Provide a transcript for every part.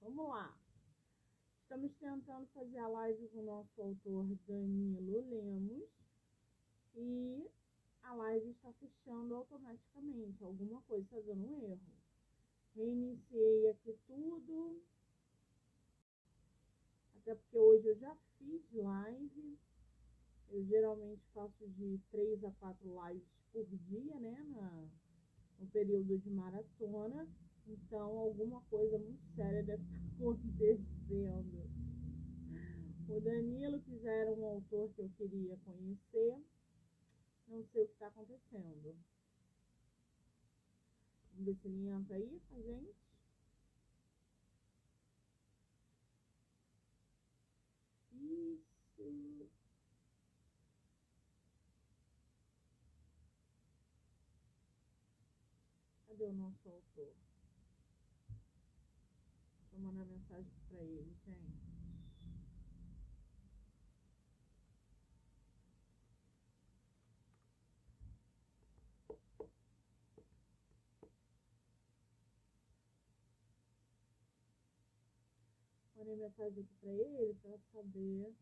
Vamos lá. Estamos tentando fazer a live com o nosso autor Danilo Lemos e a live está fechando automaticamente. Alguma coisa está dando um erro. Reiniciei aqui tudo. Até porque hoje eu já fiz live. Eu geralmente faço de 3 a 4 lives por dia, né? No período de maratona. Então, alguma coisa muito séria deve estar acontecendo. O Danilo, que já era um autor que eu queria conhecer, não sei o que está acontecendo. Vamos ver se ele entra aí com a gente. Isso. Cadê o nosso autor? Vou mandar mensagem para ele, gente. Mandei mensagem aqui para ele para saber.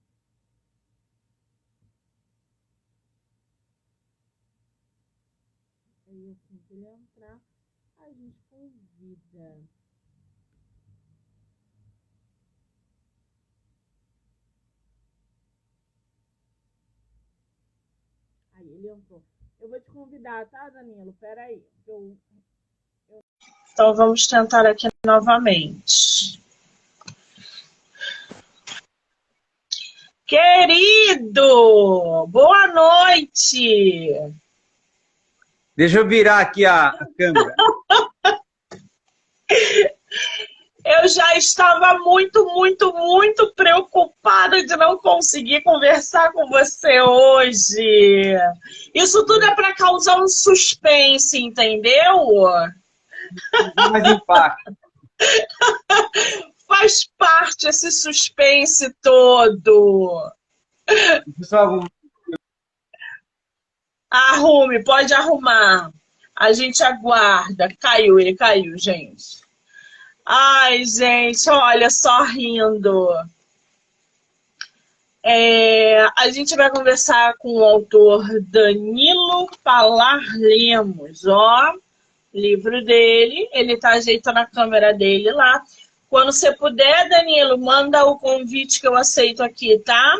Aí assim que ele entrar, a gente convida. Aí ele entrou. Eu vou te convidar, tá, Danilo? Peraí. Então vamos tentar aqui novamente. Querido, boa noite. Deixa eu virar aqui a câmera. Eu já estava muito preocupada de não conseguir conversar com você hoje. Isso tudo é para causar um suspense, entendeu? Mais impacto. Faz parte esse suspense todo. Pessoal, Arrume, pode arrumar. A gente aguarda. Ele caiu, gente. Ai, gente, olha só rindo. A gente vai conversar com o autor Danilo Palar Lemos, ó. Livro dele, ele tá ajeitando a câmera dele lá. Quando você puder, Danilo, manda o convite que eu aceito aqui, tá?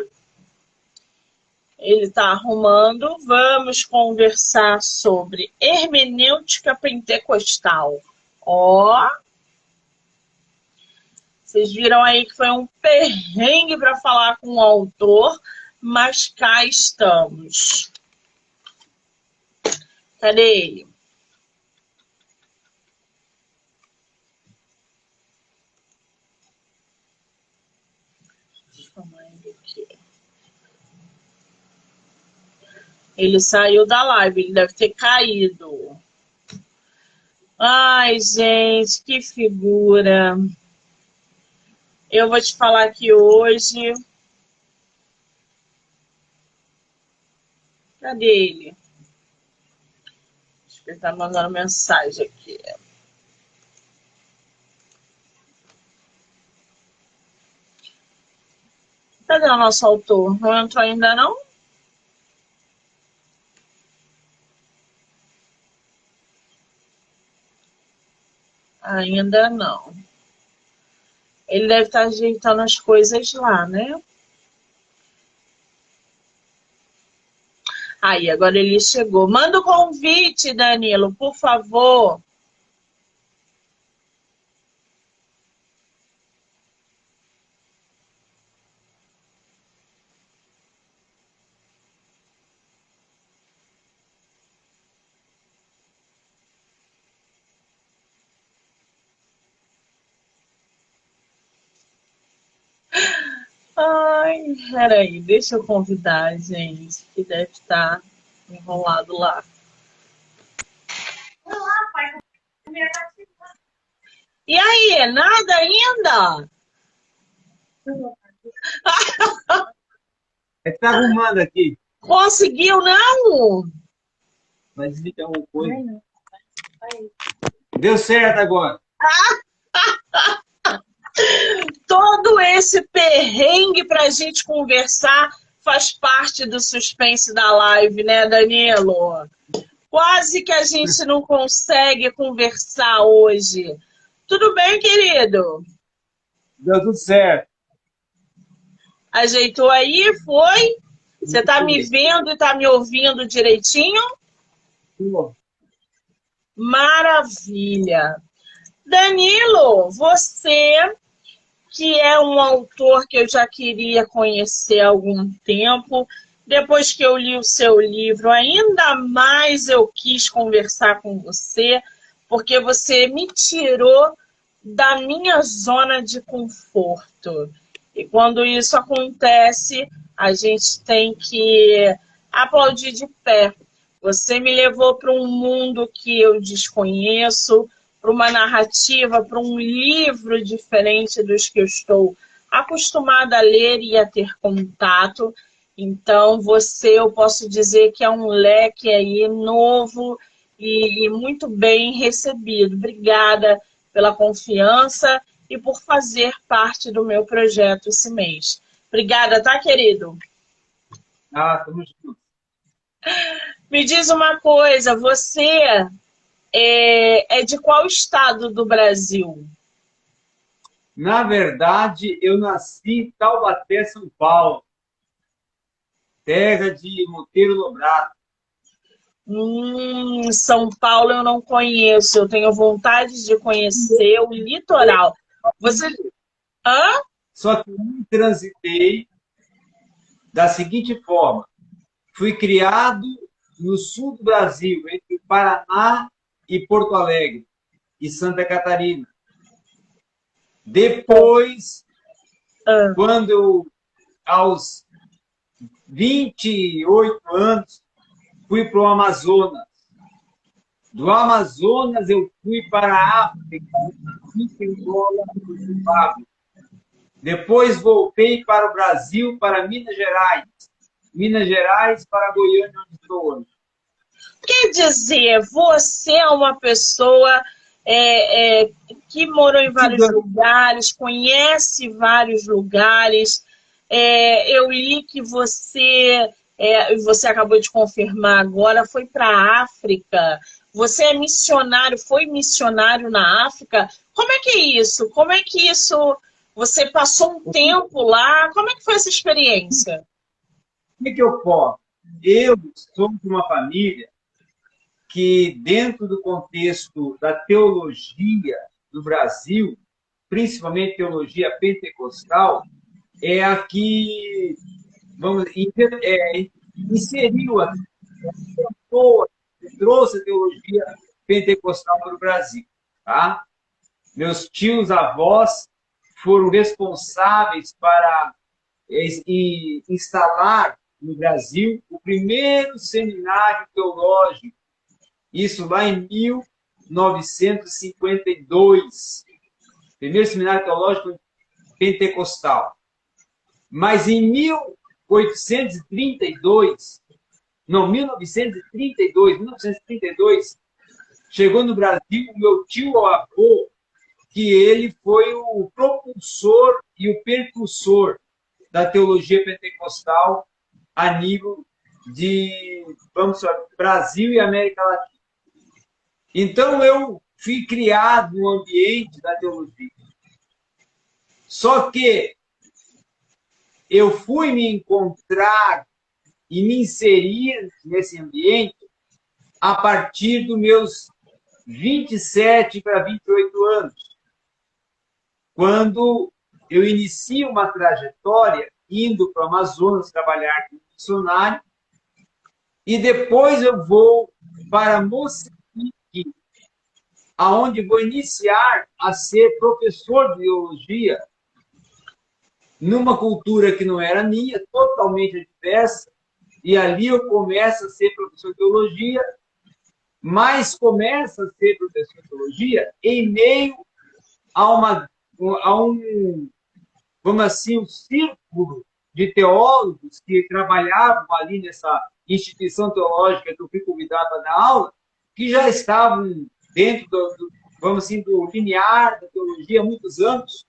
Ele tá arrumando. Vamos conversar sobre hermenêutica pentecostal. Ó, vocês viram aí que foi um perrengue para falar com o autor, mas cá estamos. Cadê ele? Ele saiu da live, ele deve ter caído. Ai, gente, que figura. Eu vou te falar que hoje... Cadê ele? Acho que ele tá mandando mensagem aqui. Cadê o nosso autor? Não entrou ainda, não? Ainda não. Ele deve estar ajeitando as coisas lá, né? Aí, agora ele chegou. Manda o convite, Danilo, por favor. Ai, peraí, deixa eu convidar, gente, que deve estar enrolado lá. E aí, nada ainda? tá arrumando aqui. Conseguiu, não? Mas desliga alguma coisa. Deu certo agora. Todo esse perrengue para a gente conversar faz parte do suspense da live, né, Danilo? Quase que a gente não consegue conversar hoje. Tudo bem, querido? Deu tudo certo. Ajeitou aí? Foi? Você está me vendo e está me ouvindo direitinho? Maravilha! Danilo, você que é um autor que eu já queria conhecer há algum tempo, depois que eu li o seu livro, ainda mais eu quis conversar com você, porque você me tirou da minha zona de conforto. E quando isso acontece, a gente tem que aplaudir de pé. Você me levou para um mundo que eu desconheço, para uma narrativa, para um livro diferente dos que eu estou acostumada a ler e a ter contato. Então, você, eu posso dizer que é um leque aí novo e muito bem recebido. Obrigada pela confiança e por fazer parte do meu projeto esse mês. Obrigada, tá, querido? Tamo junto. Me diz uma coisa, você é de qual estado do Brasil? Na verdade, eu nasci em Taubaté, São Paulo, terra de Monteiro Lobato. São Paulo eu não conheço, eu tenho vontade de conhecer o litoral. Você... Hã? Só que eu transitei da seguinte forma. Fui criado no sul do Brasil, entre Paraná e Porto Alegre, e Santa Catarina. Depois, quando eu, aos 28 anos, fui para o Amazonas. Do Amazonas, eu fui para a África, Angola e Zimbábue. Depois, voltei para o Brasil, para Minas Gerais. Minas Gerais para Goiânia, onde estou hoje. Quer dizer, você é uma pessoa que morou em vários lugares, conhece vários lugares. Eu li que você acabou de confirmar agora, foi para a África. Você é missionário, foi missionário na África. Como é que é isso? Como é que isso... Você passou um tempo lá? Como é que foi essa experiência? O que eu posso? Eu sou de uma família que, dentro do contexto da teologia do Brasil, principalmente teologia pentecostal, é a que inseriu a trouxe a teologia pentecostal para o Brasil. Tá? Meus tios avós foram responsáveis para instalar no Brasil o primeiro seminário teológico, isso lá em 1952, primeiro seminário teológico pentecostal. Mas em 1932, chegou no Brasil o meu tio-avô, que ele foi o propulsor e o percussor da teologia pentecostal a nível de, Brasil e América Latina. Então, eu fui criado no ambiente da teologia. Só que eu fui me encontrar e me inserir nesse ambiente a partir dos meus 27 para 28 anos, quando eu inicio uma trajetória indo para o Amazonas trabalhar como missionário, e depois eu vou para Moçambique, aonde vou iniciar a ser professor de teologia, numa cultura que não era minha, totalmente diversa, e ali eu começo a ser professor de teologia, mas começo a ser professor de teologia em meio a um, vamos assim, um círculo de teólogos que trabalhavam ali nessa instituição teológica que eu fui convidado a dar aula, que já estavam dentro vamos assim, do linear da teologia há muitos anos.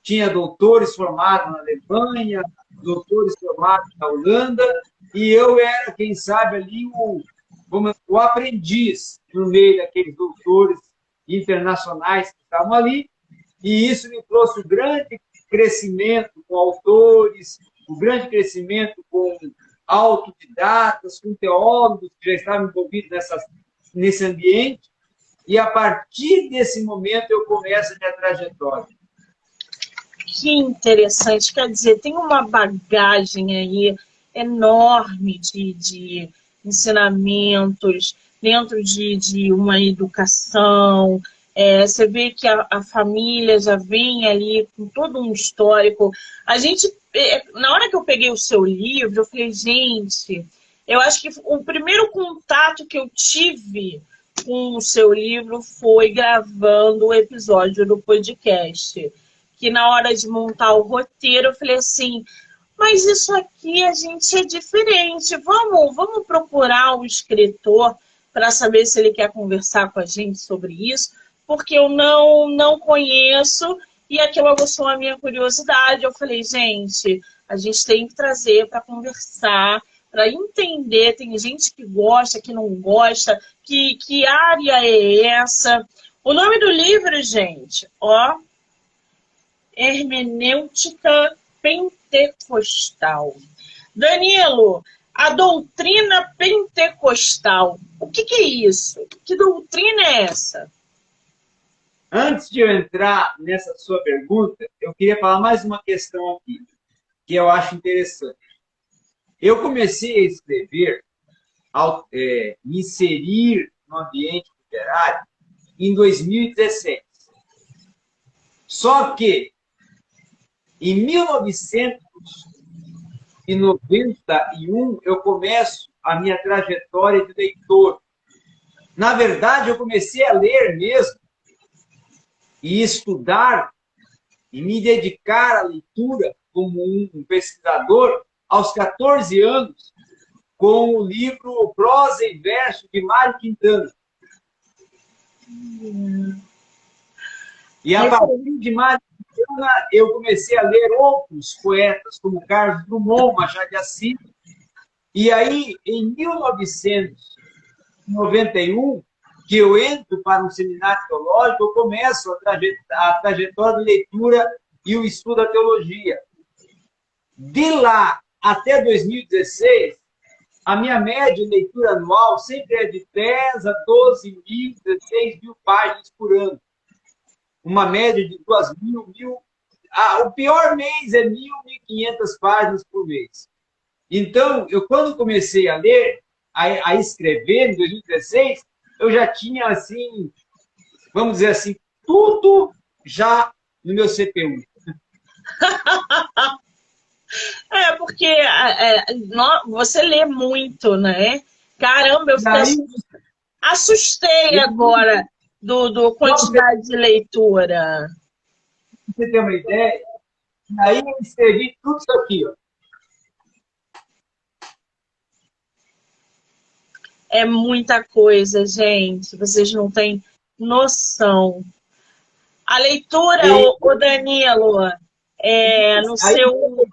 Tinha doutores formados na Alemanha, doutores formados na Holanda, e eu era, quem sabe, ali o aprendiz no meio daqueles doutores internacionais que estavam ali, e isso me trouxe um grande crescimento com autores, um grande crescimento com autodidatas, com teólogos que já estavam envolvidos nesse ambiente, e a partir desse momento eu começo a minha trajetória. Que interessante, quer dizer, tem uma bagagem aí enorme de ensinamentos dentro de uma educação. Você vê que a família já vem ali com todo um histórico. A gente, na hora que eu peguei o seu livro, eu falei, gente, eu acho que o primeiro contato que eu tive com o seu livro foi gravando o episódio do podcast. Que na hora de montar o roteiro, eu falei assim, mas isso aqui a gente é diferente, vamos procurar o escritor para saber se ele quer conversar com a gente sobre isso, porque eu não conheço e aquilo aguçou a minha curiosidade. Eu falei, gente, a gente tem que trazer para conversar, para entender, tem gente que gosta, que não gosta, que área é essa. O nome do livro, gente, ó, Hermenêutica Pentecostal. Danilo, a doutrina pentecostal, o que é isso? Que doutrina é essa? Antes de eu entrar nessa sua pergunta, eu queria falar mais uma questão aqui, que eu acho interessante. Eu comecei a escrever, me inserir no ambiente literário em 2017. Só que, em 1991, eu começo a minha trajetória de leitor. Na verdade, eu comecei a ler mesmo, e estudar, e me dedicar à leitura como um pesquisador aos 14 anos, com o livro Prosa e Verso de Mário Quintana. E a partir de Mário Quintana, eu comecei a ler outros poetas, como Carlos Drummond, Machado de Assis. E aí, em 1991, que eu entro para um seminário teológico, eu começo a trajetória de leitura e o estudo da teologia. De lá até 2016, a minha média de leitura anual sempre é de 10 a 12 mil, 16 mil páginas por ano. Uma média de 2.000. O pior mês é 1.500 páginas por mês. Então, quando comecei a ler, a escrever, em 2016, eu já tinha, assim, vamos dizer assim, tudo já no meu CPU. Porque você lê muito, né? Caramba, eu assustei agora do quantidade de leitura. Pra você ter uma ideia, aí eu escrevi tudo isso aqui, ó. É muita coisa, gente. Vocês não têm noção. A leitura, o Danilo, no seu...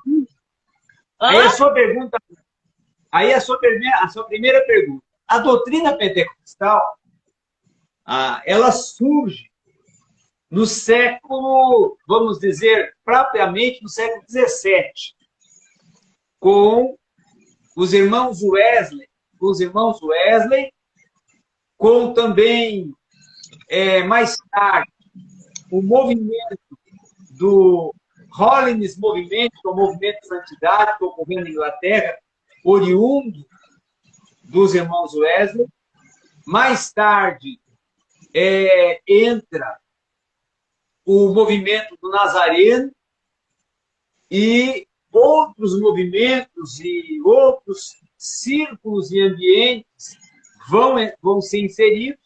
Aí a sua pergunta... Aí a sua primeira pergunta. A doutrina pentecostal, ela surge no século, vamos dizer, propriamente no século XVII, com os irmãos Wesley, com também, mais tarde, o movimento do Holiness Movement, que é o movimento de santidade que ocorreu na Inglaterra, oriundo dos irmãos Wesley. Mais tarde, entra o movimento do Nazareno e outros movimentos e outros círculos e ambientes vão ser inseridos.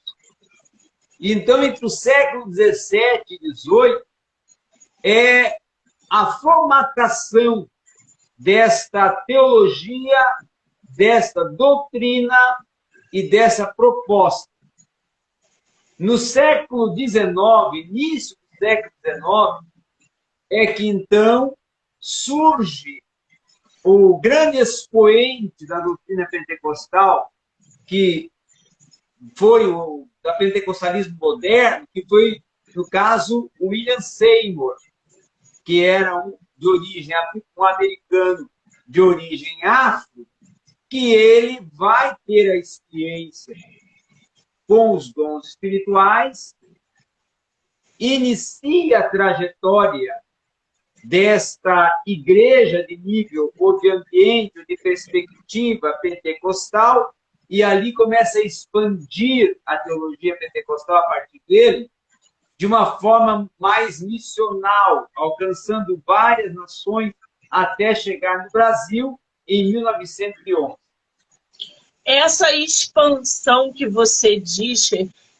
Então, entre o século XVII e XVIII, é a formatação desta teologia, desta doutrina e dessa proposta. No século XIX, início do século XIX, é que então surge o grande expoente da doutrina pentecostal, que foi o da pentecostalismo moderno, que foi, no caso, o William Seymour, que era de origem um americano de origem afro, que ele vai ter a experiência com os dons espirituais, inicia a trajetória desta igreja de nível ou de ambiente, ou de perspectiva pentecostal, e ali começa a expandir a teologia pentecostal a partir dele, de uma forma mais missional, alcançando várias nações até chegar no Brasil em 1911. Essa expansão que você diz,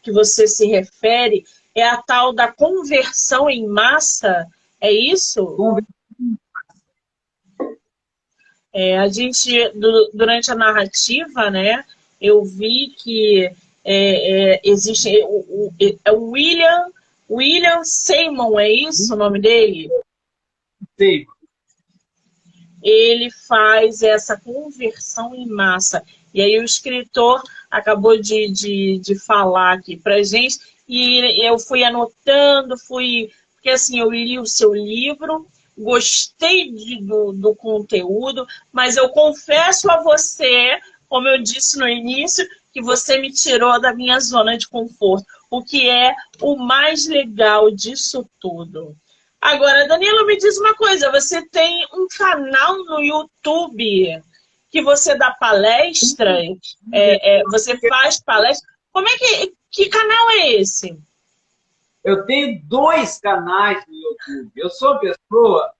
que você se refere, é a tal da conversão em massa? É isso? A gente, durante a narrativa, né, eu vi que existe o William Seymour, é isso o nome dele? Sim. Ele faz essa conversão em massa. E aí o escritor acabou de falar aqui pra gente, e eu fui anotando, porque assim, eu li o seu livro, gostei do conteúdo, mas eu confesso a você, como eu disse no início, que você me tirou da minha zona de conforto, o que é o mais legal disso tudo. Agora, Danilo, me diz uma coisa, você tem um canal no YouTube que você dá palestras, você faz palestras. Como é que canal é esse? Eu tenho 2 canais no YouTube. Eu sou pessoa...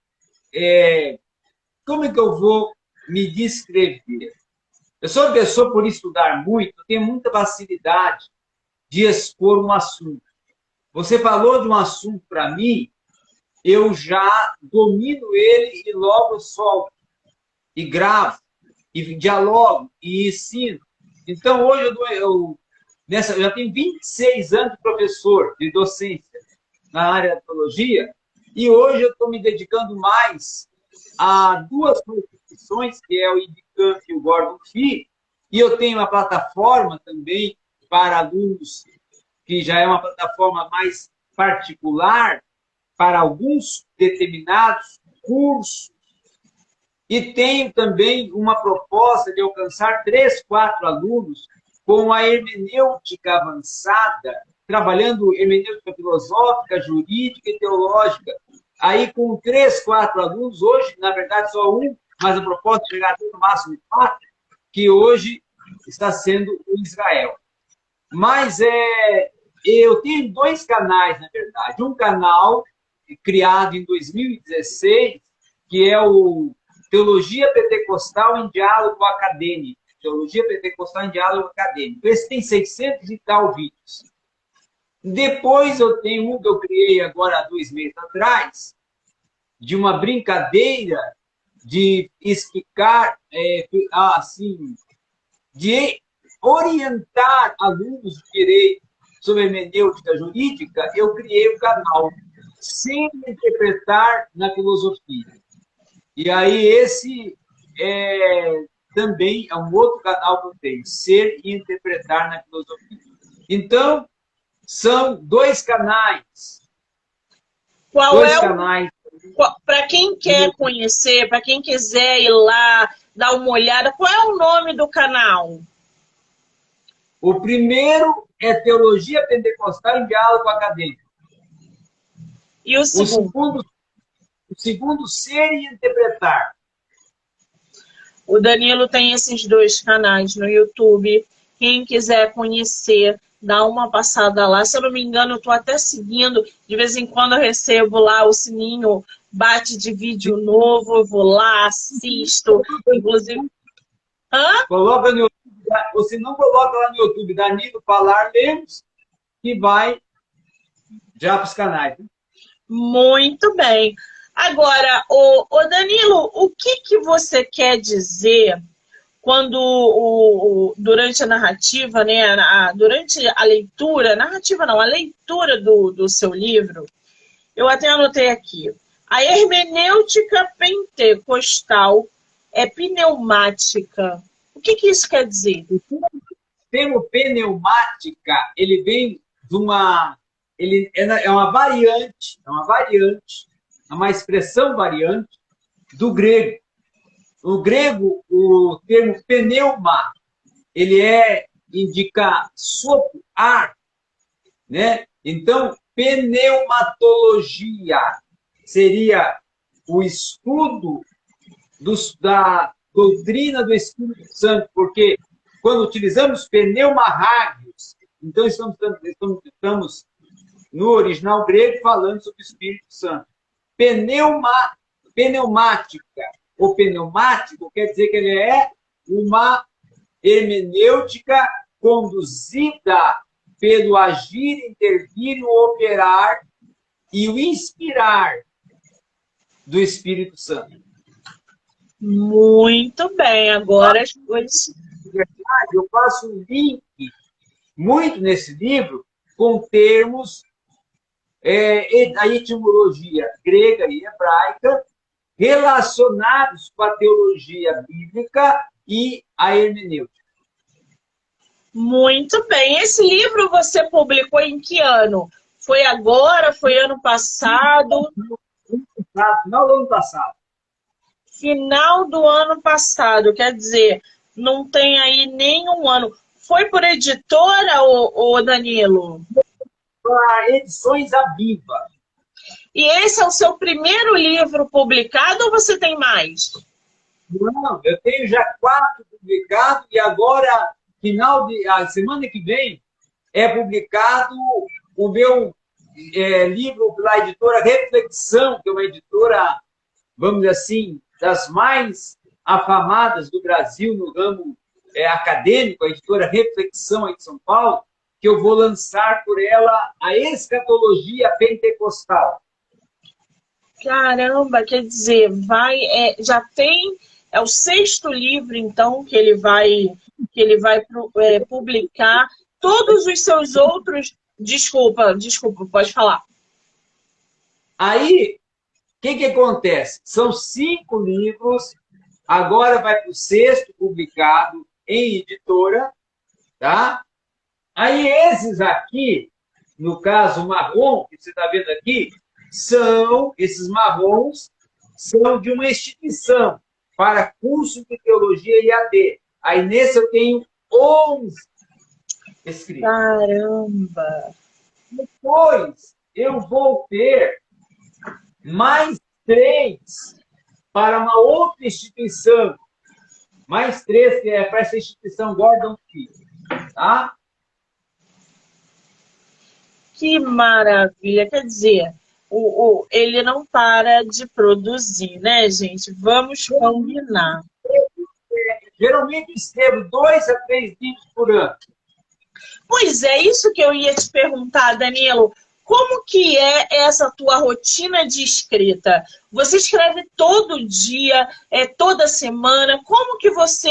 como é que eu vou me descrever? Eu sou uma pessoa, por estudar muito, tenho muita facilidade de expor um assunto. Você falou de um assunto para mim, eu já domino ele e logo solto, e gravo, e dialogo, e ensino. Então, hoje eu já tenho 26 anos de professor, de docência na área da teologia, e hoje eu estou me dedicando mais a 2 profissões, que é o Ibicamp e o Gordon Fee, e eu tenho uma plataforma também para alunos, que já é uma plataforma mais particular, para alguns determinados cursos, e tenho também uma proposta de alcançar 3, 4 alunos com a hermenêutica avançada, trabalhando hermenêutica filosófica, jurídica e teológica. Aí, com 3, 4 alunos, hoje, na verdade, só um, mas a proposta é chegar até no máximo 4, que hoje está sendo o Israel. Mas eu tenho 2 canais, na verdade. Um canal criado em 2016, que é o Teologia Pentecostal em Diálogo Acadêmico. Teologia Pentecostal em Diálogo Acadêmico. Esse tem 600 e tal vídeos. Depois eu tenho um que eu criei agora há 2 meses atrás, de uma brincadeira de explicar, assim, de orientar alunos de direito sobre hermenêutica jurídica. Eu criei um canal Sem Interpretar na Filosofia. E aí esse também é um outro canal que eu tenho, Ser e Interpretar na Filosofia. Então, são 2 canais. Qual é canais. Para quem quer conhecer, para quem quiser ir lá, dar uma olhada, qual é o nome do canal? O primeiro é Teologia Pentecostal em Diálogo Acadêmico. E o segundo? O segundo, Ser e Interpretar. O Danilo tem esses 2 canais no YouTube. Quem quiser conhecer, dá uma passada lá. Se eu não me engano, eu estou até seguindo. De vez em quando eu recebo lá o sininho, bate de vídeo novo, eu vou lá, assisto. Inclusive... Coloca no YouTube, você não coloca lá no YouTube, Danilo Falar Lemos, que vai já para os canais. Né? Muito bem. Agora, o Danilo, o que você quer dizer quando durante a narrativa, né, durante a leitura, narrativa não, a leitura do seu livro, eu até anotei aqui, a hermenêutica pentecostal é pneumática. O que isso quer dizer? O termo pneumática, ele vem de uma... Ele é uma variante, é uma expressão variante do grego. No grego, o termo pneuma, ele indica sopro, ar, né? Então, pneumatologia seria o estudo da doutrina do Espírito Santo, porque quando utilizamos pneumarrágios, então estamos no original grego falando sobre o Espírito Santo. Pneumática ou pneumático quer dizer que ele é uma hermenêutica conduzida pelo agir, intervir, o operar e o inspirar do Espírito Santo. Muito bem, agora as coisas... Eu faço um link muito nesse livro com termos da etimologia grega e hebraica relacionados com a teologia bíblica e a hermenêutica. Muito bem. Esse livro você publicou em que ano? Foi agora? Foi ano passado? Final do ano passado. Final do ano passado, quer dizer, não tem aí nenhum ano. Foi por editora, ô Danilo? Para Edições Aviva. E esse é o seu primeiro livro publicado ou você tem mais? Não, eu tenho já 4 publicados e agora, a semana que vem, é publicado o meu livro pela editora Reflexão, que é uma editora, vamos dizer assim, das mais afamadas do Brasil no ramo acadêmico, a editora Reflexão aí de São Paulo, que eu vou lançar por ela a escatologia pentecostal. Caramba, quer dizer, já tem, é o 6º livro, então, que ele vai publicar. Todos os seus outros... Desculpa, pode falar. Aí, o que acontece? São 5 livros, agora vai para o 6º publicado em editora, tá? Aí esses aqui, no caso marrom, que você está vendo aqui, esses marrons são de uma instituição para curso de teologia IAD. Aí nesse eu tenho 11 escritos. Caramba! Depois eu vou ter mais 3 para uma outra instituição. Mais 3 que é para essa instituição Gordon Fee. Tá? Que maravilha! Quer dizer, ele não para de produzir, né, gente? Vamos combinar. Geralmente escrevo 2 a 3 livros por ano. Pois é, isso que eu ia te perguntar, Danilo. Como que é essa tua rotina de escrita? Você escreve todo dia, toda semana? Como que você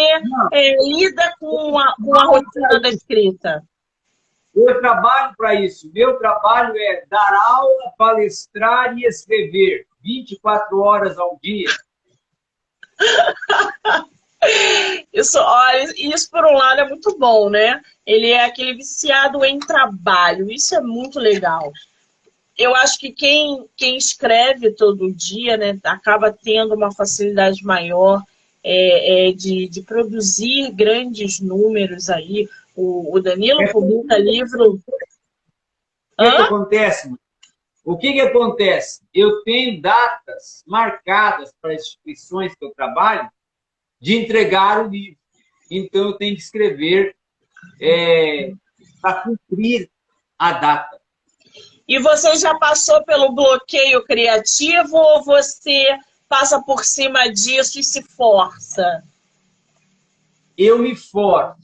lida com a rotina da escrita? Eu trabalho para isso. Meu trabalho é dar aula, palestrar e escrever 24 horas ao dia. Olha, isso por um lado é muito bom, né? Ele é aquele viciado em trabalho. Isso é muito legal. Eu acho que quem escreve todo dia, né, acaba tendo uma facilidade maior de produzir grandes números aí. O Danilo publica livro... O que acontece? Eu tenho datas marcadas para as instituições que eu trabalho de entregar o livro. Então, eu tenho que escrever para cumprir a data. E você já passou pelo bloqueio criativo ou você passa por cima disso e se força? Eu me forço.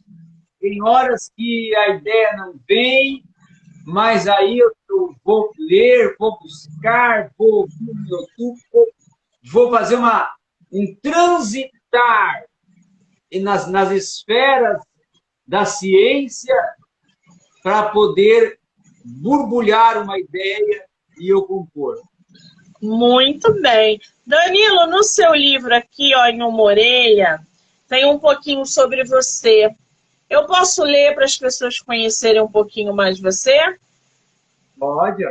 Tem horas que a ideia não vem, mas aí eu vou ler, vou buscar, vou no YouTube, vou fazer um transitar nas esferas da ciência para poder borbulhar uma ideia e eu compor. Muito bem. Danilo, no seu livro aqui, ó, em uma orelha, tem um pouquinho sobre você. Eu posso ler para as pessoas conhecerem um pouquinho mais você? Pode.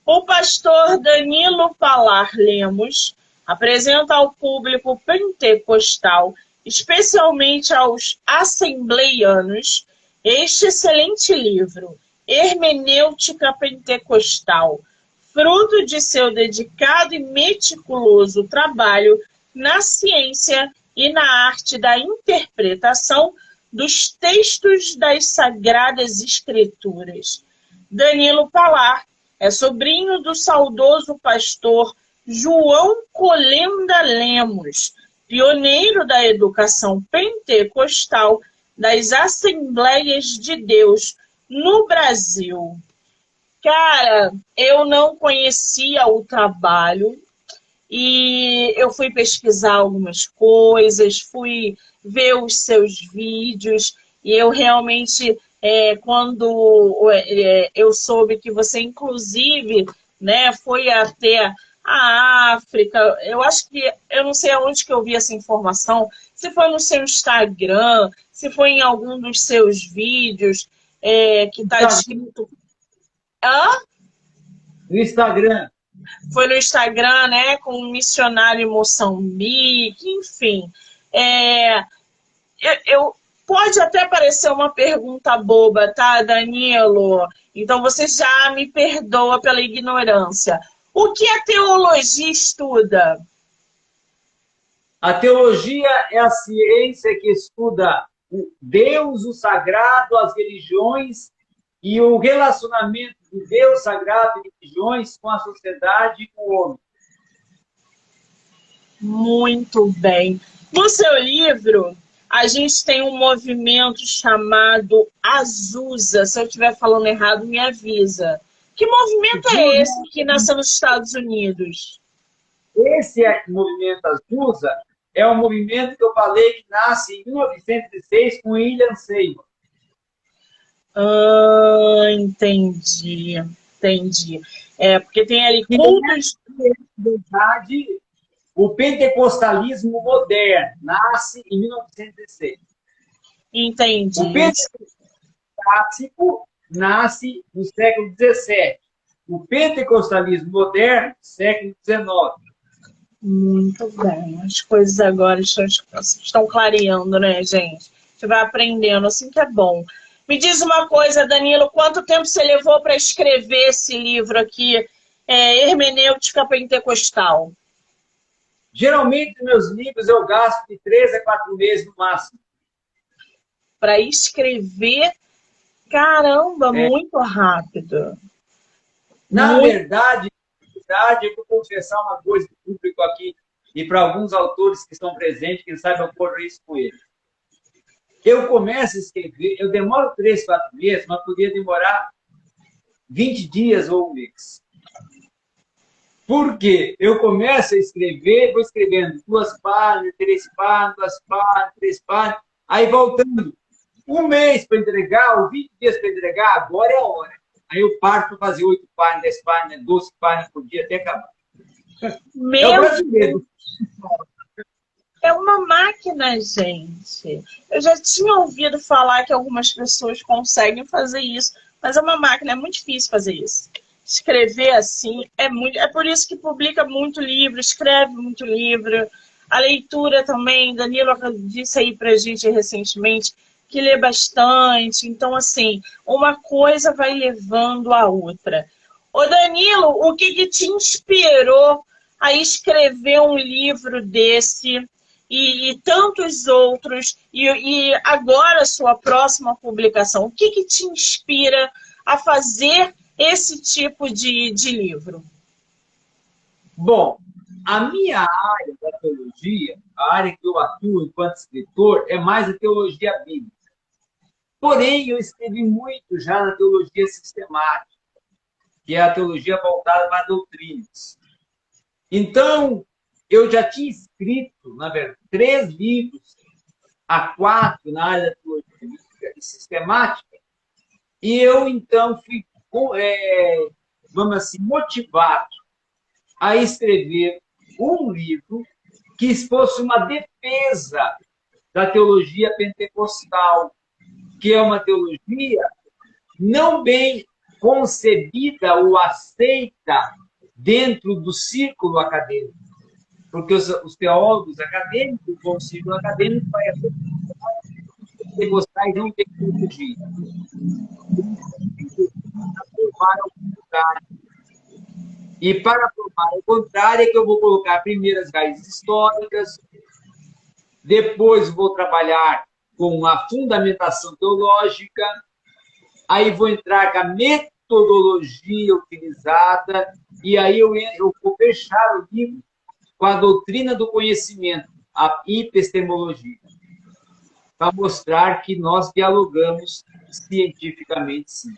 O pastor Danilo Palar Lemos apresenta ao público pentecostal, especialmente aos assembleianos, este excelente livro, Hermenêutica Pentecostal, fruto de seu dedicado e meticuloso trabalho na ciência e na arte da interpretação dos textos das Sagradas Escrituras. Danilo Palar é sobrinho do saudoso pastor João Colenda Lemos, pioneiro da educação pentecostal das Assembleias de Deus no Brasil. Cara, eu não conhecia o trabalho e eu fui pesquisar algumas coisas, fui ver os seus vídeos e eu realmente, quando eu soube que você, inclusive, né, foi até a África, eu acho que, eu não sei aonde que eu vi essa informação, se foi no seu Instagram, se foi em algum dos seus vídeos, que está escrito... Hã? No Instagram. Foi no Instagram, né, com um missionário em Moçambique, enfim. Pode até parecer uma pergunta boba, tá, Danilo? Então você já me perdoa pela ignorância. O que a teologia estuda? A teologia é a ciência que estuda o Deus, o sagrado, as religiões e o relacionamento de Deus, sagrado e religiões com a sociedade e com o homem. Muito bem. No seu livro, a gente tem um movimento chamado Azusa. Se eu estiver falando errado, me avisa. Que movimento é esse que nasceu nos Estados Unidos? Esse movimento Azusa é um movimento que eu falei que nasce em 1906 com William Seymour. Entendi. Porque tem ali cultos... verdade, o pentecostalismo moderno nasce em 1906. Entendi. O pentecostalismo clássico nasce no século XVII. O pentecostalismo moderno, século XIX. Muito bem. As coisas agora estão clareando, né, gente? A gente vai aprendendo, assim que é bom. Me diz uma coisa, Danilo, quanto tempo você levou para escrever esse livro aqui, Hermenêutica Pentecostal? Geralmente, meus livros eu gasto de 3 a 4 meses no máximo. Para escrever, caramba, muito rápido. Na verdade, eu vou confessar uma coisa para o público aqui e para alguns autores que estão presentes, quem sabe eu corro isso com eles. Eu começo a escrever, eu demoro 3, 4 meses, mas podia demorar 20 dias ou um mês. Por quê? Eu começo a escrever, vou escrevendo 2 páginas, 3 páginas, 2 páginas, 3 páginas, aí voltando 1 mês para entregar, ou 20 dias para entregar, agora é a hora. Aí eu parto para fazer 8 páginas, 10 páginas, 12 páginas por dia até acabar. Meu é o brasileiro. É uma máquina, gente. Eu já tinha ouvido falar que algumas pessoas conseguem fazer isso, mas é uma máquina, é muito difícil fazer isso. Escrever assim é por isso que publica muito livro, escreve muito livro. A leitura também, Danilo disse aí pra gente recentemente que lê bastante. Então, assim, uma coisa vai levando a outra. Ô Danilo, o que te inspirou a escrever um livro desse e tantos outros, e agora a sua próxima publicação? O que te inspira a fazer esse tipo de livro? Bom, a minha área da teologia, a área que eu atuo enquanto escritor, é mais a teologia bíblica. Porém, eu escrevi muito já na teologia sistemática, que é a teologia voltada para doutrinas. Então, eu já tinha escrito, na verdade, 3 livros a 4 na área da teologia mística e sistemática, e eu, então, fui, vamos assim, motivado a escrever um livro que fosse uma defesa da teologia pentecostal, que é uma teologia não bem concebida ou aceita dentro do círculo acadêmico, porque os teólogos acadêmicos, o círculo acadêmico, vai pentecostais não tem teologia. Provar ao contrário. E para provar ao contrário é que eu vou colocar primeiro as raízes históricas, depois vou trabalhar com a fundamentação teológica, aí vou entrar com a metodologia utilizada, e aí eu vou fechar o livro com a doutrina do conhecimento, a epistemologia, para mostrar que nós dialogamos cientificamente, sim.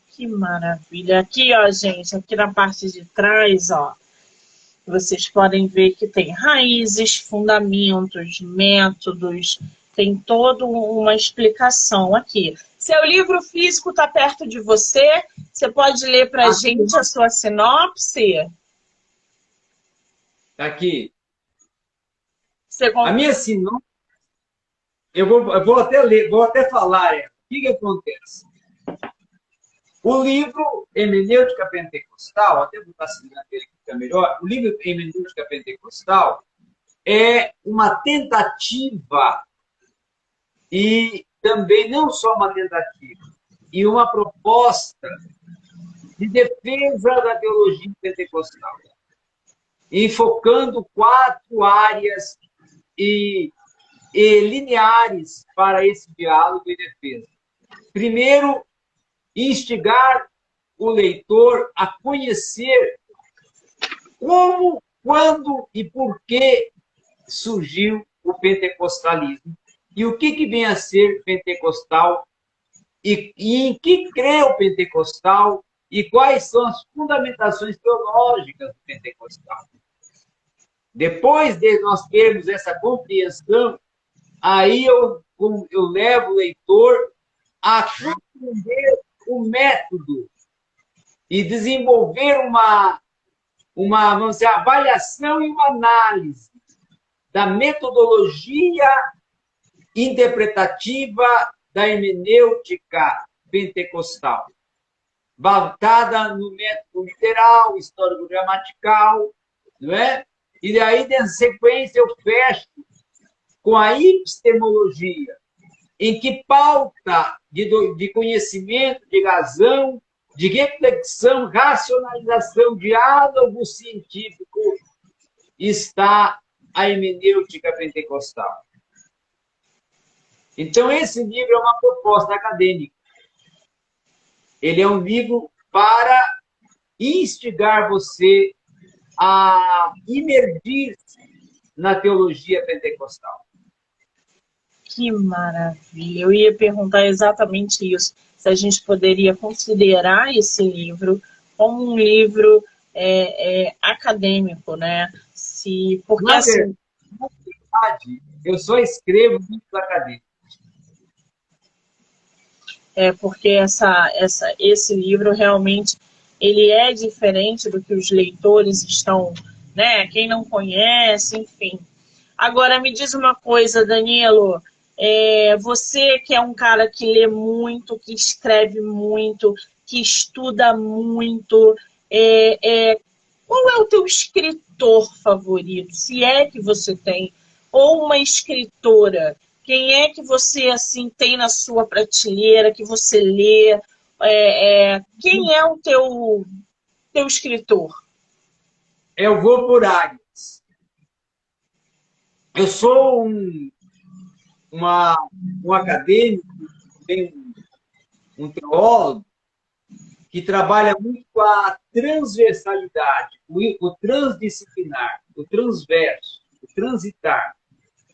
Que maravilha. Aqui, ó, gente, aqui na parte de trás, ó, vocês podem ver que tem raízes, fundamentos, métodos, tem toda uma explicação aqui. Seu livro físico está perto de você? Você pode ler para a gente a sua sinopse? Aqui. Você... A minha sinopse, eu vou até ler, vou até falar. O que acontece? O livro Hermenêutica Pentecostal, até vou estar assinando ele que fica melhor, o livro Hermenêutica Pentecostal é uma tentativa, e também não só uma tentativa, e uma proposta de defesa da teologia pentecostal, enfocando 4 áreas e lineares para esse diálogo e defesa. Primeiro, instigar o leitor a conhecer como, quando e por que surgiu o pentecostalismo e o que vem a ser pentecostal e em que crê o pentecostal e quais são as fundamentações teológicas do pentecostal. Depois de nós termos essa compreensão, aí eu levo o leitor a compreender o método e desenvolver uma vamos dizer, avaliação e uma análise da metodologia interpretativa da hermenêutica pentecostal, baseada no método literal, histórico-gramatical, não é? E aí, na sequência, eu fecho com a epistemologia, em que pauta de conhecimento, de razão, de reflexão, racionalização, diálogo científico está a hermenêutica pentecostal. Então, esse livro é uma proposta acadêmica. Ele é um livro para instigar você a imergir-se na teologia pentecostal. Que maravilha! Eu ia perguntar exatamente isso. Se a gente poderia considerar esse livro como um livro acadêmico, né? Porque, na verdade, eu só escrevo livros acadêmicos. Porque esse livro realmente ele é diferente do que os leitores estão, né? Quem não conhece, enfim. Agora, me diz uma coisa, Danilo. Você que é um cara que lê muito, que escreve muito, que estuda muito, qual é o teu escritor favorito? Se é que você tem, ou uma escritora, quem é que você assim tem na sua prateleira, que você lê? Quem é o teu escritor? Eu vou por áreas. Eu sou um acadêmico, um teólogo, que trabalha muito com a transversalidade, o transdisciplinar, o transverso, o transitar.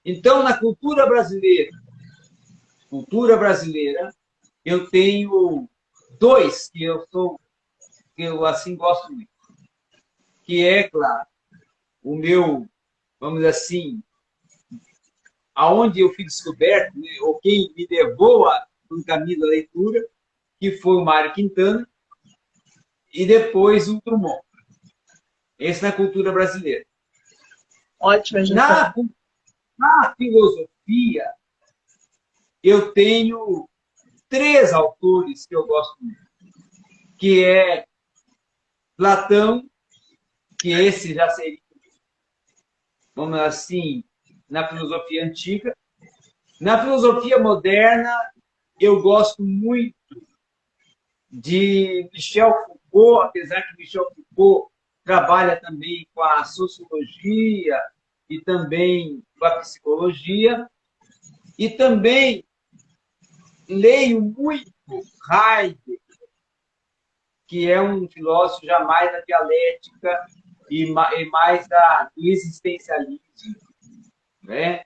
Então, na cultura brasileira, eu tenho 2 que eu assim gosto muito, que é, claro, o meu, vamos dizer assim, aonde eu fui descoberto, né, ou quem me levou a um caminho da leitura, que foi o Mário Quintana, e depois o Drummond. Esse na cultura brasileira. Ótima, gente. Na filosofia, eu tenho 3 autores que eu gosto muito, que é Platão, que esse já seria, vamos dizer assim, na filosofia antiga. Na filosofia moderna, eu gosto muito de Michel Foucault, apesar que Michel Foucault trabalha também com a sociologia e também com a psicologia. E também leio muito Heidegger, que é um filósofo jamais da dialética e mais do existencialismo, né?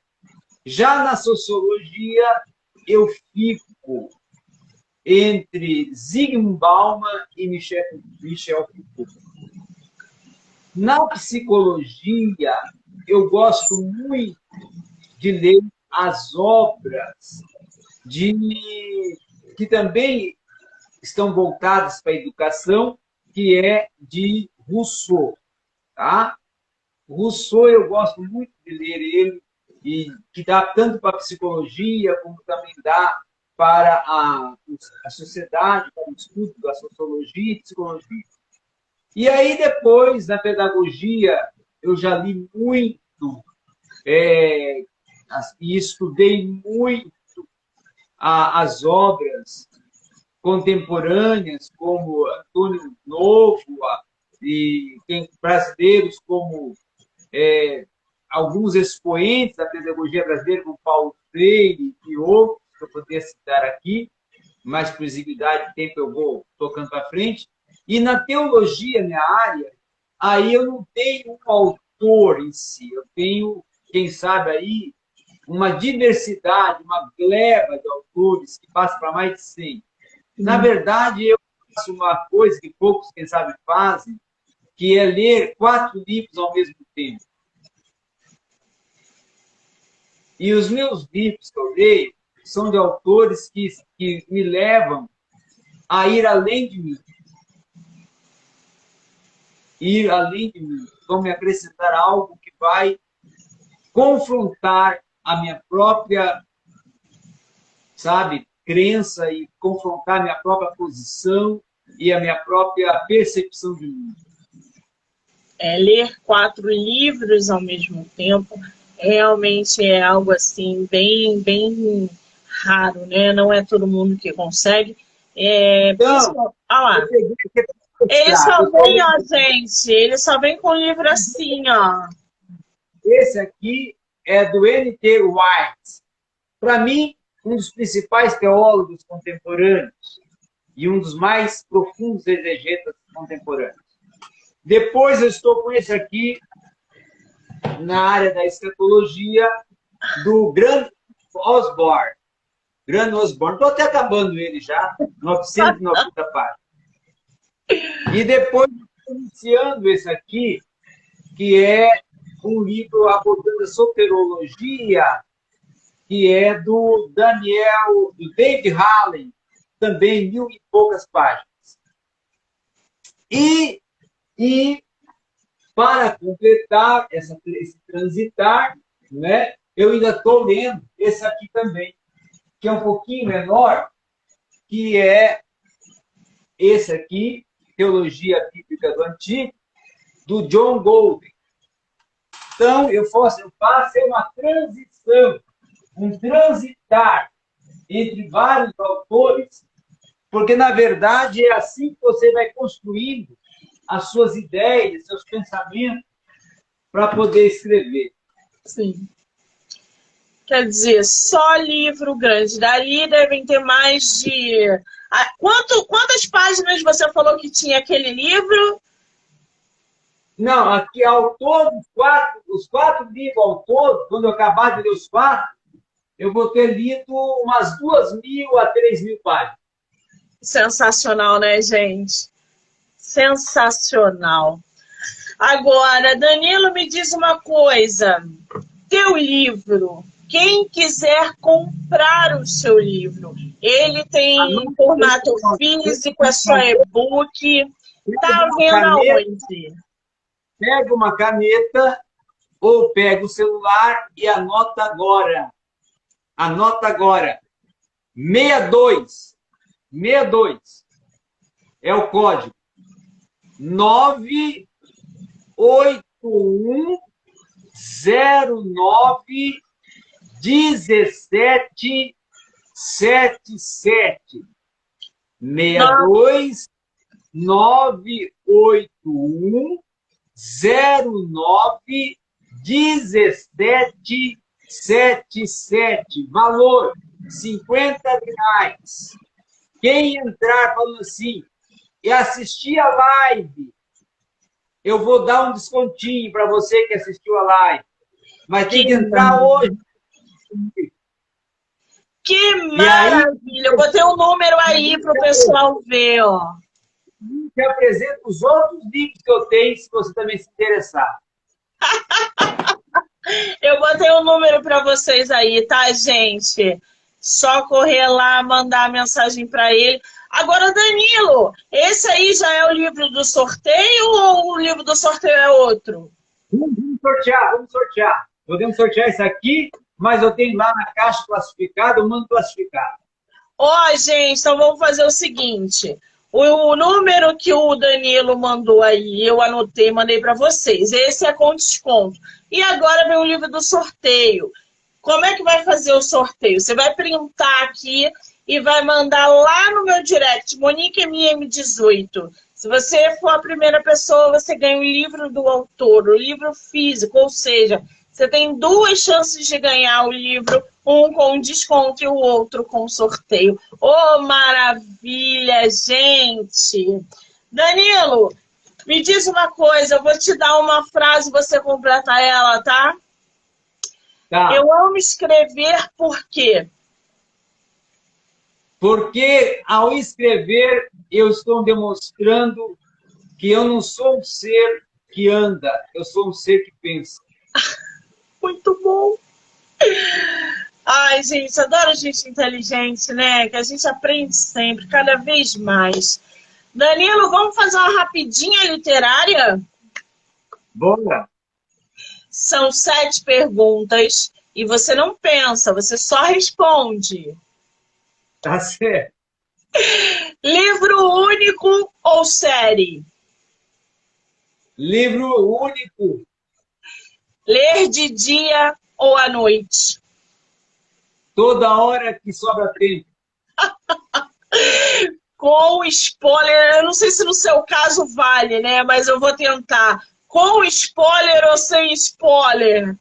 Já na sociologia, eu fico entre Zygmunt Bauman e Michel Foucault. Na psicologia, eu gosto muito de ler as obras que também estão voltadas para a educação, que é de Rousseau. Tá? Rousseau, eu gosto muito de ler ele, e que dá tanto para a psicologia, como também dá para a sociedade, para o estudo da sociologia e psicologia. E aí, depois, na pedagogia, eu já li muito e estudei muito as obras contemporâneas, como Antônio Novo, e brasileiros como alguns expoentes da pedagogia brasileira, como Paulo Freire e outros, que eu poderia citar aqui, mas por exiguidade de tempo eu vou tocando para frente. E na teologia, minha área, aí eu não tenho um autor em si, eu tenho, quem sabe aí, uma diversidade, uma gleba de autores que passa para mais de 100. Na verdade, eu faço uma coisa que poucos, quem sabe, fazem, que é ler 4 livros ao mesmo tempo. E os meus livros que eu leio são de autores que me levam a ir além de mim. Ir além de mim. Vão me acrescentar algo que vai confrontar a minha própria, crença e confrontar a minha própria posição e a minha própria percepção de mundo. Ler 4 livros ao mesmo tempo realmente é algo assim bem, bem raro, né? Não é todo mundo que consegue. Então, lá. Ele só vem, ó, gente. Ele só vem com livro assim, ó. Esse aqui é do N.T. Wright. Para mim, um dos principais teólogos contemporâneos e um dos mais profundos exegetas contemporâneos. Depois eu estou com esse aqui, na área da escatologia, do Grant Osborne. Grant Osborne. Estou até acabando ele já, 990 páginas. E depois, iniciando esse aqui, que é um livro abordando a soterologia, que é do David Hallen, também 1000 e poucas páginas. E para completar esse transitar, né, eu ainda estou lendo esse aqui também, que é um pouquinho menor, que é esse aqui, Teologia Bíblica do Antigo, do John Golden. Então, eu faço uma transição, um transitar entre vários autores, porque, na verdade, é assim que você vai construindo as suas ideias, seus pensamentos, para poder escrever. Sim. Quer dizer, só livro grande. Dali devem ter mais de... Quantas páginas você falou que tinha aquele livro? Não, aqui ao todo, os 4 livros ao todo, quando eu acabar de ler os 4, eu vou ter lido umas 2.000 a 3.000 páginas. Sensacional, né, gente? Sensacional. Agora, Danilo, me diz uma coisa. Teu livro, quem quiser comprar o seu livro, ele tem em formato físico, é só e-book, tá vendo aonde? Pega uma caneta ou pega o celular e anota agora. Anota agora. 62. 62 é o código. 981091777. 62 981091777. Valor R$ 50. Quem entrar falando assim e assistir a live, eu vou dar um descontinho para você que assistiu a live. Mas tem que entrar hoje. Que maravilha! Eu botei um número aí para o pessoal ver, ó. Eu apresento os outros livros que eu tenho, se você também se interessar. Eu botei um número para vocês aí, tá, gente? Só correr lá, mandar a mensagem para ele. Agora, Danilo, esse aí já é o livro do sorteio ou o livro do sorteio é outro? Vamos sortear. Podemos sortear esse aqui, mas eu tenho lá na caixa classificada, eu mando classificado. Ó, gente, então vamos fazer o seguinte. O número que o Danilo mandou aí, eu anotei, mandei para vocês. Esse é com desconto. E agora vem o livro do sorteio. Como é que vai fazer o sorteio? Você vai printar aqui e vai mandar lá no meu direct, MoniqueMM18. Se você for a primeira pessoa, você ganha o livro do autor, o livro físico, ou seja, você tem 2 chances de ganhar o livro, um com desconto e o outro com sorteio. Oh, maravilha, gente! Danilo, me diz uma coisa, eu vou te dar uma frase, você completa ela, tá? Tá. Eu amo escrever por quê? Porque, ao escrever, eu estou demonstrando que eu não sou um ser que anda, eu sou um ser que pensa. Muito bom! Ai, gente, adoro gente inteligente, né? Que a gente aprende sempre, cada vez mais. Danilo, vamos fazer uma rapidinha literária? Bora! São 7 perguntas e você não pensa, você só responde. Tá certo. Livro único ou série? Livro único. Ler de dia ou à noite? Toda hora que sobra tempo. Com spoiler, eu não sei se no seu caso vale, né? Mas eu vou tentar. Com spoiler ou sem spoiler?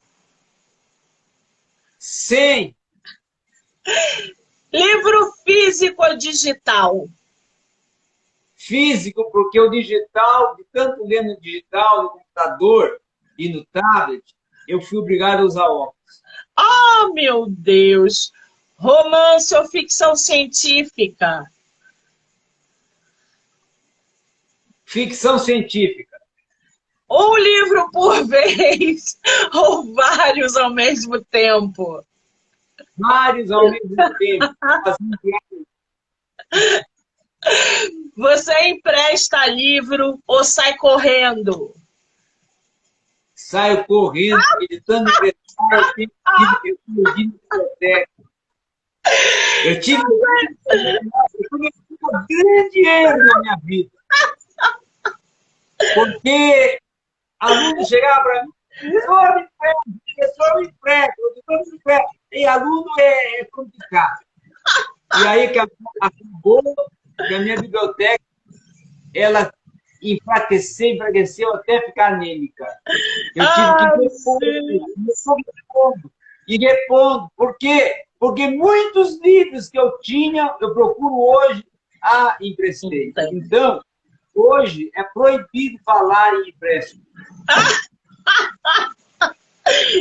Sem. Livro físico ou digital? Físico, porque o digital, de tanto ler no digital, no computador e no tablet, eu fui obrigado a usar óculos. Oh, meu Deus! Romance ou ficção científica? Ficção científica. Um livro por vez ou vários ao mesmo tempo? Vários ao mesmo tempo. Você empresta livro ou sai correndo? Saio correndo, editando emprestar, eu tive que biblioteca. Eu tive um grande erro na minha vida. Porque aluno chegava para mim, professor, me empresta. E aluno é complicado. E aí que acabou que a minha biblioteca, ela enfraqueceu até ficar anêmica. Eu tive que repondo. Por quê? Porque muitos livros que eu tinha, eu procuro hoje, emprestei. Então, hoje é proibido falar em empréstimo.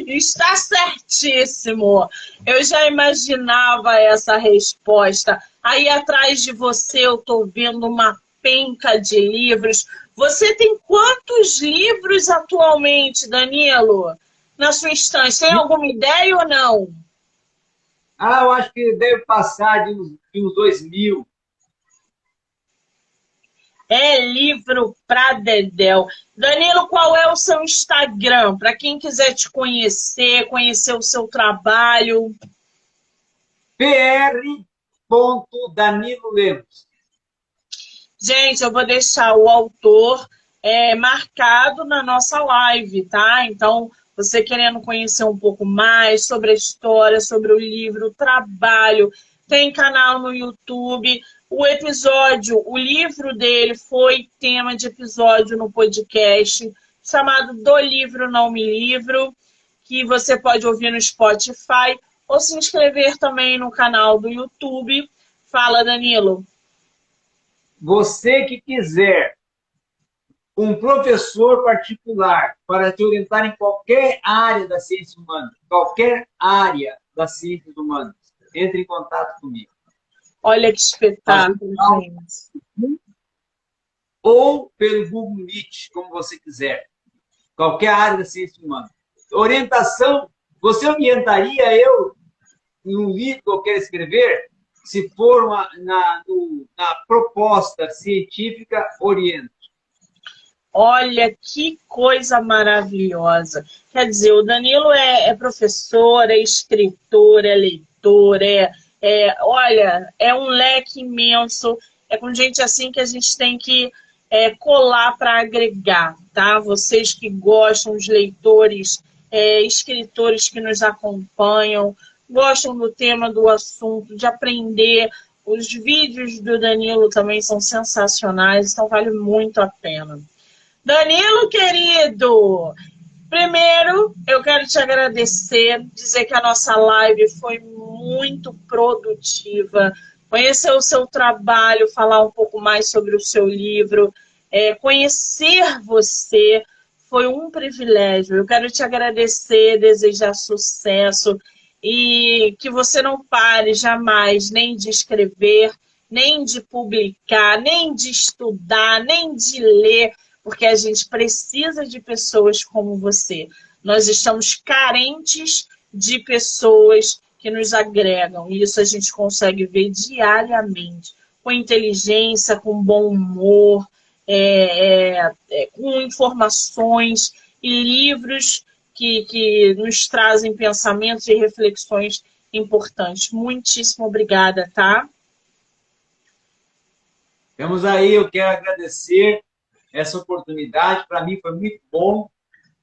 Está certíssimo. Eu já imaginava essa resposta. Aí atrás de você eu estou vendo uma penca de livros. Você tem quantos livros atualmente, Danilo, na sua estante? Tem alguma ideia ou não? Eu acho que deve passar de uns 2.000. É livro pra dedéu. Danilo, qual é o seu Instagram? Para quem quiser te conhecer, conhecer o seu trabalho. Danilo Lemos. Gente, eu vou deixar o autor marcado na nossa live, tá? Então, você querendo conhecer um pouco mais sobre a história, sobre o livro, o trabalho, tem canal no YouTube. O livro dele foi tema de episódio no podcast, chamado Do Livro Não Me Livro, que você pode ouvir no Spotify ou se inscrever também no canal do YouTube. Fala, Danilo. Você que quiser um professor particular para te orientar em qualquer área da ciência humana, qualquer área das ciências humanas, entre em contato comigo. Olha que espetáculo, gente. Ou pelo Google Meet, como você quiser. Qualquer área da ciência humana. Orientação, você orientaria eu em um livro que eu quero escrever? Se for na proposta científica, oriento. Olha que coisa maravilhosa. Quer dizer, o Danilo é professor, é escritor, é leitor, olha, é um leque imenso. É com gente assim que a gente tem que colar para agregar, tá? Vocês que gostam, os leitores, escritores que nos acompanham, gostam do tema, do assunto, de aprender. Os vídeos do Danilo também são sensacionais, então vale muito a pena. Danilo, querido, primeiro eu quero te agradecer, dizer que a nossa live foi muito produtiva, conhecer o seu trabalho, falar um pouco mais sobre o seu livro, conhecer você foi um privilégio. Eu quero te agradecer, desejar sucesso e que você não pare jamais nem de escrever, nem de publicar, nem de estudar, nem de ler, porque a gente precisa de pessoas como você. Nós estamos carentes de pessoas que nos agregam, e isso a gente consegue ver diariamente, com inteligência, com bom humor, com informações e livros que nos trazem pensamentos e reflexões importantes. Muitíssimo obrigada, tá? Vamos aí, eu quero agradecer essa oportunidade. Para mim foi muito bom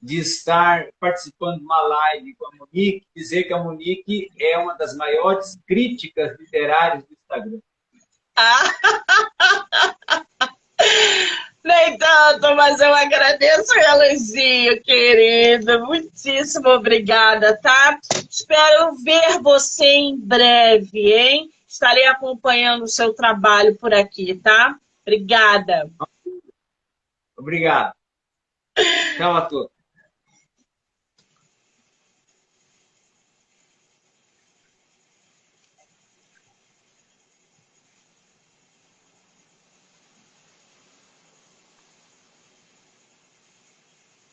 de estar participando de uma live com a Monique, dizer que a Monique é uma das maiores críticas literárias do Instagram. Nem tanto, mas eu agradeço o elogio, querido. Muitíssimo obrigada, tá? Espero ver você em breve, hein? Estarei acompanhando o seu trabalho por aqui, tá? Obrigada. Obrigado. Tchau a todos.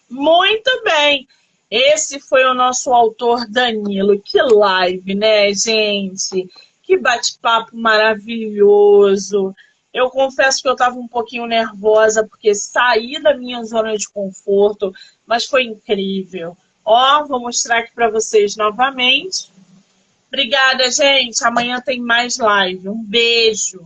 Muito bem. Esse foi o nosso autor Danilo. Que live, né, gente? Que bate-papo maravilhoso. Eu confesso que eu estava um pouquinho nervosa, porque saí da minha zona de conforto, mas foi incrível. Ó, vou mostrar aqui para vocês novamente. Obrigada, gente. Amanhã tem mais live. Um beijo.